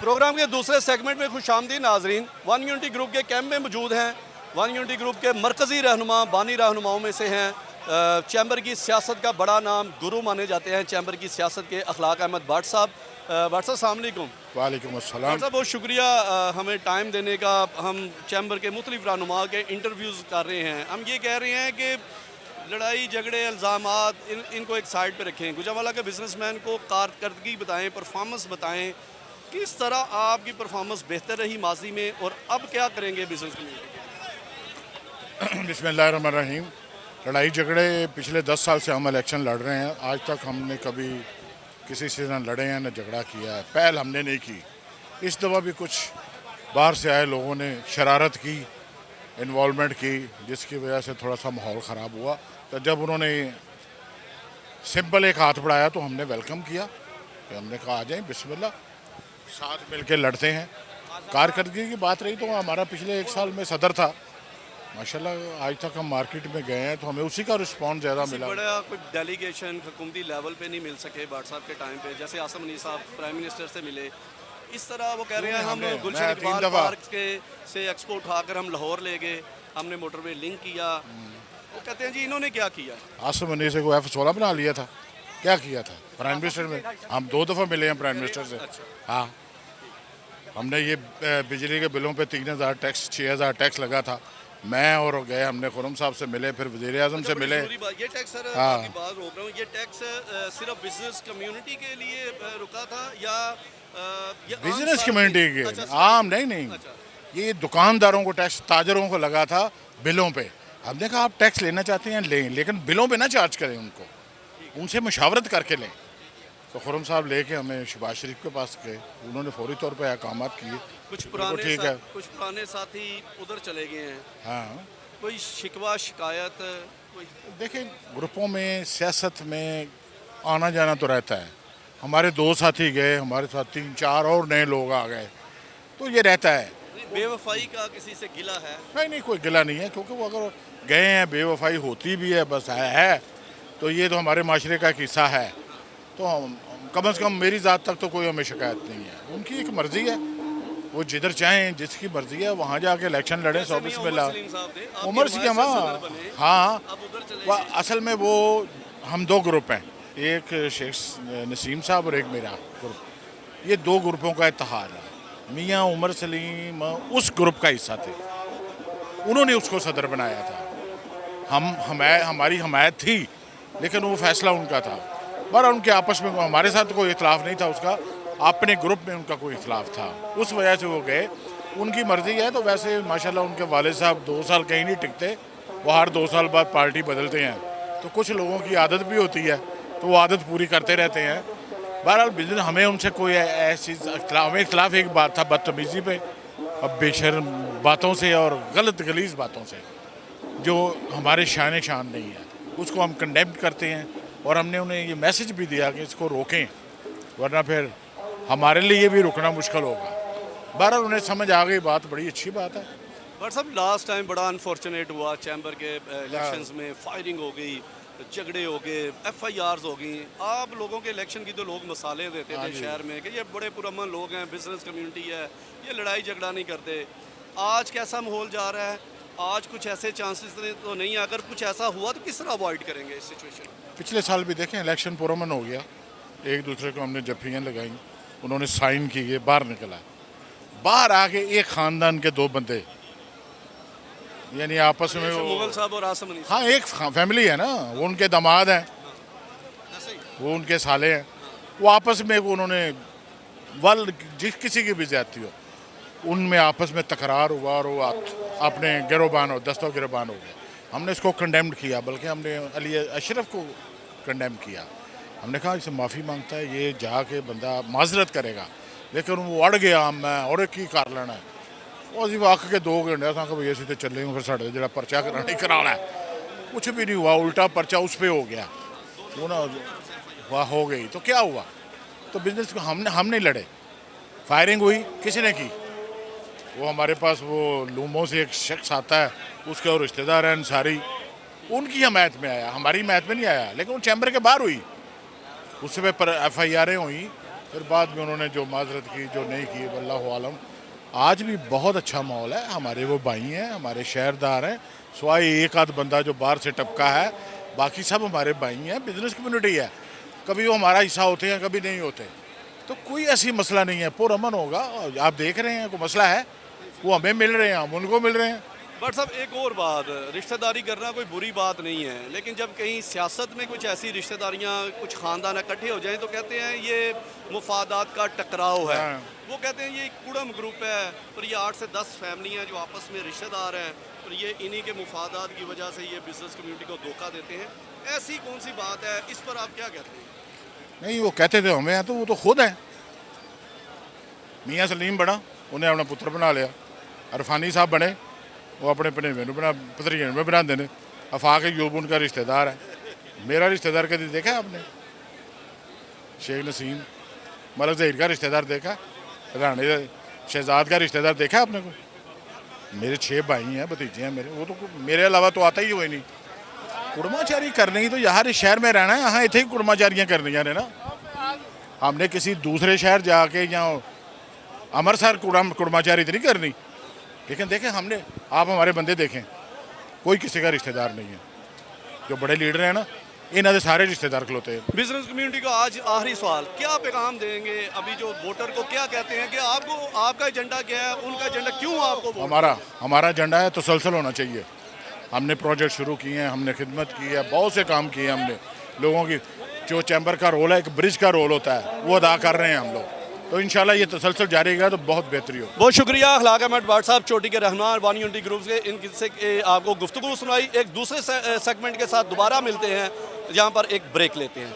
Programme के दूसरे segment में खुशामदीद नाजरीन वन यूनिटी ग्रुप के कैंप में मौजूद हैं। वन यूनिटी ग्रुप के मरकज़ी रहनुमा बानी रहनुमाओं में से हैं। चैम्बर की सियासत का बड़ा नाम गुरु माने जाते हैं चैम्बर की सियासत के अखलाक अहमद भट्ट साहब। भट्ट साहब अस्सलाम वालेकुम। वालेकुम अस्सलाम। भट्ट साहब बहुत शुक्रिया हमें टाइम देने का। हम चैम्बर के मुख्तलिफ रहनुमा के इंटरव्यूज़ कर रहे हैं। हम ये कह रहे हैं कि लड़ाई झगड़े इल्ज़ामात इनको एक साइड पे रखें। गुजरांवाला के बिजनेसमैन को कारकर्दगी बताएं, परफॉर्मेंस बताएं, किस तरह आपकी परफॉर्मेंस बेहतर रही माजी में और अब क्या करेंगे बिजनेस कम्युनिटी। बिस्मिल्लाहिर्रहमानिर्रहीम। लड़ाई झगड़े पिछले 10 साल से हम इलेक्शन लड़ रहे हैं। आज तक हमने कभी किसी से न लड़े हैं न झगड़ा किया है। पहल हमने नहीं की। इस दफ़ा भी कुछ बाहर से आए लोगों ने शरारत की, इन्वॉल्वमेंट की, जिसकी वजह से थोड़ा सा माहौल ख़राब हुआ। तो जब उन्होंने सिंपल एक हाथ बढ़ाया तो हमने वेलकम किया कि हमने कहा आ जाएं, बिस्मिल्लाह, साथ मिल के लड़ते हैं। कारकर्दगी की बात रही तो हमारा पिछले 1 साल में सदर था माशाल्लाह। आज तक हम मार्केट में गए हैं तो हमें उसी का रिस्पॉन्स ज़्यादा मिला। बड़ा कोई डेलीगेशन हुकूमती लेवल पे नहीं मिल सके भट्ट साहब के टाइम पे, जैसे आसम मनी साहब प्राइम मिनिस्टर से मिले, इस तरह वो कह रहे हैं हम गुलशन इकबाल पार्क के से एक्सपो उठाकर हम लाहौर ले गए, हमने मोटरवे लिंक किया। वो कहते हैं जी इन्होंने क्या किया। आसम मनी से को F-16 बना लिया था, क्या किया था प्राइम मिनिस्टर में। हम 2 दफ़ा मिले हैं प्राइम मिनिस्टर से। हाँ, हमने ये बिजली के बिलों पे 3000 टैक्स 6000 टैक्स लगा था। मैं और गए, हमने खुरम साहब से मिले, फिर वज़ीर आज़म से मिले। ये टैक्स सर हाँ, आपकी बात रोक रहा हूँ, ये टैक्स सिर्फ बिजनेस कम्युनिटी के लिए रुका था या बिजनेस कम्युनिटी के आम नहीं। ये दुकानदारों को टैक्स, ताजरों को लगा था बिलों पे। हमने कहा आप टैक्स लेना चाहते हैं लें, लेकिन बिलों पे ना चार्ज करें उनको, उनसे मशावरत करके लें। तो खुरम साहब लेके हमें शहबाज शरीफ के पास गए, उन्होंने फौरी तौर पे अहकामात किए। कुछ पुराने साथी उधर चले गए हैं। हाँ, कोई शिकवा शिकायत कोई। देखिए ग्रुपों में सियासत में आना जाना तो रहता है। हमारे 2 साथी गए, हमारे साथ 3-4 और नए लोग आ गए, तो ये रहता है। बेवफाई का किसी से गिला है? नहीं, कोई गिला नहीं है, क्योंकि वो अगर गए हैं, बेवफाई होती भी है, बस है तो ये तो हमारे माशरे का एक हिस्सा है। तो कम से कम मेरी ज़ात तक तो कोई हमें शिकायत नहीं है। उनकी एक मर्ज़ी है, वो जिधर चाहें, जिसकी मर्ज़ी है वहाँ जाके इलेक्शन लड़ें। 100 उमर से क्या हाँ, असल में वो हम 2 ग्रुप हैं, एक शेख नसीम साहब और एक मेरा ग्रुप। ये 2 ग्रुपों का इत्तेहाद है। मियाँ उमर सलीम उस ग्रुप का हिस्सा थे, उन्होंने उसको सदर बनाया था। हमारी हमायत थी, लेकिन वो फैसला उनका था। पर उनके आपस में हमारे साथ कोई इख्तलाफ नहीं था, उसका अपने ग्रुप में उनका कोई इख्तलाफ था, उस वजह से वो गए। उनकी मर्ज़ी है। तो वैसे माशाल्लाह उनके वालिद साहब 2 साल कहीं नहीं टिकते, वो हर 2 साल बाद पार्टी बदलते हैं। तो कुछ लोगों की आदत भी होती है, तो वो आदत पूरी करते रहते हैं। बहरहाल बिजनेस हमें उनसे कोई ऐसी हमें इख्तलाफ एक बात था, बदतमीज़ी पे और बेशर्म बातों से और गलत गलीज़ बातों से, जो हमारे शान नहीं है, उसको हम कंडेम करते हैं। और हमने उन्हें ये मैसेज भी दिया कि इसको रोकें, वरना फिर हमारे लिए भी रुकना मुश्किल होगा। बहरहाल उन्हें समझ आ गई बात, बड़ी अच्छी बात है। बट सब लास्ट टाइम बड़ा अनफॉर्चुनेट हुआ, चैम्बर के इलेक्शंस में फायरिंग हो गई, झगड़े हो गए, FIRs हो गई। आप लोगों के इलेक्शन की तो लोग मसाले देते थे शहर में कि ये बड़े पुरअमन लोग हैं, बिजनेस कम्युनिटी है, ये लड़ाई झगड़ा नहीं करते। आज कैसा माहौल जा रहा है? आज कुछ ऐसे चांसेस तो नहीं है? अगर कुछ ऐसा हुआ तो किस तरह अवॉइड करेंगे इस सिचुएशन? पिछले साल भी देखें, इलेक्शन पुरअमन हो गया, एक दूसरे को हमने जफ्फियाँ लगाई, उन्होंने साइन किए, बाहर निकला। बाहर आके एक ख़ानदान के 2 बंदे, यानी आपस में मुगल साहब और आसम अली, हाँ एक फैमिली है ना, वो उनके दामाद हैं, वो उनके साले हैं, वो आपस में उन्होंने जिस किसी की भी ज़्यादती हो, उनमें आपस में तकरार हुआ और वो अपने गिरोबान हो, दस्तों गिरोबान हो गए। हमने इसको कंडेम्ड किया, बल्कि हमने अली अशरफ को कंडेम किया। हमने कहा इसे माफ़ी मांगता है, ये जाके बंदा माजरत करेगा, लेकिन वो अड़ गया, मैं और की कर लेना है। वो अभी वक्त के 2 घंटे असा कि भैया सीधे चले फिर साढ़े जो परचा कराना है, कुछ भी नहीं हुआ, उल्टा परचा उस पर हो गया, वो ना वह हो गई। तो क्या हुआ? तो बिजनेस को हम नहीं लड़े, फायरिंग हुई, किसी ने की। वो हमारे पास वो लूमों से एक शख्स आता है, उसके और रिश्तेदार हैं अंसारी, उनकी हमायत में आया, हमारी हमायत में नहीं आया, लेकिन वो चैम्बर के बाहर हुई। उस समय पर FIRें हुई, फिर बाद में उन्होंने जो माजरत की जो नहीं की वल्लाहु आलम। आज भी बहुत अच्छा माहौल है, हमारे वो भाई हैं, हमारे शहरदार हैं, सिवाय एक आध बंदा जो बाहर से टपका है, बाकी सब हमारे भाई हैं, बिजनेस कम्युनिटी है। कभी वो हमारा हिस्सा होते हैं, कभी नहीं होते, तो कोई ऐसी मसला नहीं है, पुरअमन होगा। आप देख रहे हैं कोई मसला है, वो हमें मिल रहे हैं, हम उनको मिल रहे हैं। बट साहब एक और बात, रिश्तेदारी करना कोई बुरी बात नहीं है, लेकिन जब कहीं सियासत में कुछ ऐसी रिश्तेदारियां, कुछ ख़ानदान इकट्ठे हो जाएं तो कहते हैं ये मुफादात का टकराव है। हाँ। वो कहते हैं ये कुड़म ग्रुप है और ये 8 से 10 फैमिली हैं जो आपस में रिश्तेदार हैं और ये इन्हीं के मुफादात की वजह से ये बिज़नेस कम्युनिटी को धोखा देते हैं। ऐसी कौन सी बात है, इस पर आप क्या कहते हैं? नहीं, वो कहते थे हमें हैं, तो वो तो खुद हैं। मियाँ सलीम बना, उन्हें अपना पुत्र बना लिया। अरफानी साहब बने, वो अपने भनेवे बना भतरीजे में बनाते हैं। अफाक यूब उनका रिश्तेदार है। मेरा रिश्तेदार कभी देखा है आपने? शेख नसीम मलक ज़हीर का रिश्तेदार देखा? राणे शहजाद का रिश्तेदार देखा आपने को? मेरे 6 भाई हैं, भतीजे हैं मेरे, वो तो मेरे अलावा तो आता ही हुए नहीं। कुड़माचारी करनी ही तो यहाँ इस शहर में रहना है, यहाँ इतने ही कुड़माचारियाँ करनी है ना। हमने किसी दूसरे शहर जाके या अमृतसर कुड़माचारी तो नहीं करनी। लेकिन देखें हमने, आप हमारे बंदे देखें, कोई किसी का रिश्तेदार नहीं है। जो बड़े लीडर हैं ना, इन्होंने सारे रिश्तेदार खलोते हैं। बिजनेस कम्युनिटी को आज आखिरी सवाल, क्या पैगाम देंगे अभी जो वोटर को, क्या कहते हैं कि आपको, आपका एजेंडा क्या है, उनका एजेंडा क्यों आपको वोट? हमारा एजेंडा है तसलसल होना चाहिए। हमने प्रोजेक्ट शुरू किए हैं, हमने खिदमत की है, बहुत से काम किए हैं हमने। लोगों की जो चैम्बर का रोल है, एक ब्रिज का रोल होता है, वो अदा कर रहे हैं हम लोग। तो इंशाल्लाह ये तसलसल जारी रहेगा तो बहुत बेहतरी हो। बहुत शुक्रिया अखलाक अहमद भाट साहब, चोटी के रहनुमा वन यूनिटी ग्रुप के, इनसे आपको गुफ्तगू सुनाई। एक दूसरे सेगमेंट के साथ दोबारा मिलते हैं, जहाँ पर एक ब्रेक लेते हैं।